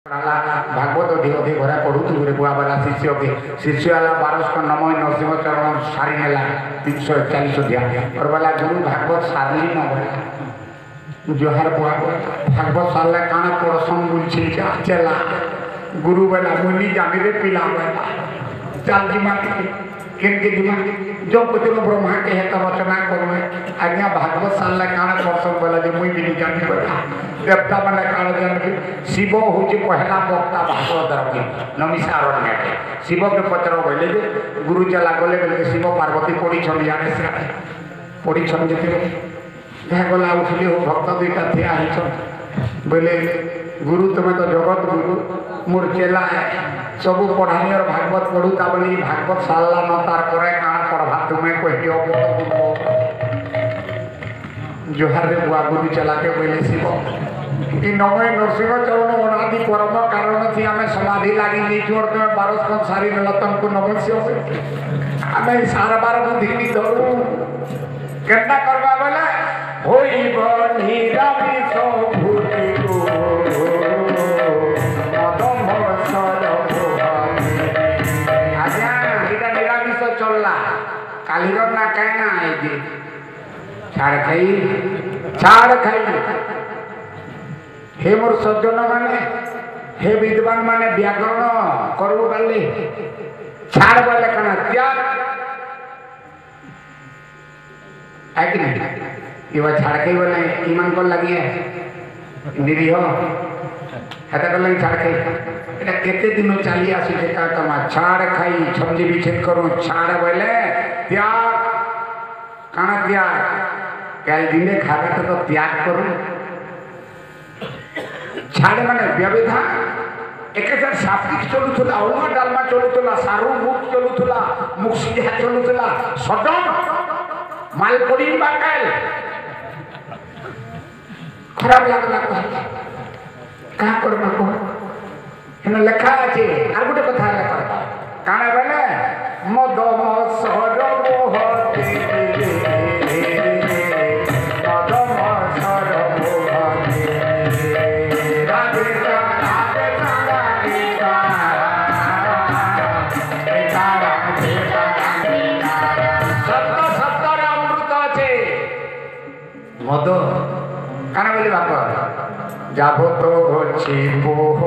भागवत अधिक अधिक घरे पढ़ुथु बुआ वाला शिष्य के शिष्य वाला 1200 नमो नरसिंह चरण सारी नेला 341 अध्याय और वाला गुरु भागवत सारली न बोला जोहार बुआ भागवत सारले काना पड़सन बुलछी चला गुरु वाला मुनि जाने रे पिला वाला चाल जी माटी केनके दिमा जो पुत्र ब्रह्मा के हेत रचना करवे आज्ञा भागवत सारले काना पड़सन बोला जे मुई भी जानि बोला देवता माने काल जान शिव होचे पहला वक्ता भागवत रखी नमिसारण्य के शिव के पत्र बोले जे गुरु चला गले बोले शिव पार्वती पड़ी छन जाने से पड़ी छन जते देह गला उठली हो भक्त दुईटा थिया हिछ बोले गुरु तुम्हें तो जगत गुरु मोर चेला है सब पढ़ानी और भागवत पढ़ू ता बोली भागवत सारला न तार करे काना पढ़वा तुम्हें कोई दियो जोहार रे बुआ गुरु चला के बोले शिव कि नमय नरसिंह चरण अनादि परम कारण थी आम समाधि लगी नहीं छोड़ तुम्हें 1200 सारी नलतम को नमस्यो आम सार बार बुद्धि धरू केन्ना करवा बोले होइब निरामिष भूति आज्ञा इटा निरामिष चलला कालीर ना कहना है जी छाड़ खाई हे मोर सज्जन माने हे विद्वान माने व्याकरण करू गले छाड़ बोले कना त्याग है कि नहीं ये छाड़ के बोले ईमान को लगी है निरीह हेता कल छाड़ खाई एटा केते दिन चली आसी का तमा छाड़ खाई छमजी विच्छेद करू छाड़ बोले त्याग काना त्याग कल दिने खागा तो त्याग करू छाड़े माने व्यवधा एक सात्विक चलुला अरुण डालमा चलुला सारू मुख चलुला मुख सीधा चलुला सडन मालपड़ी बाकाल खराब लगला का करबा को एना लेखा আছে আর গোটে কথা লেখা কানা বলে মদ মসর মোহতি মদ মসর মোহতি রাধে রাধে রাধে সত্য সত্যর অমৃত আছে মদ কানা বলি বাপ যাব তো হচ্ছে মোহ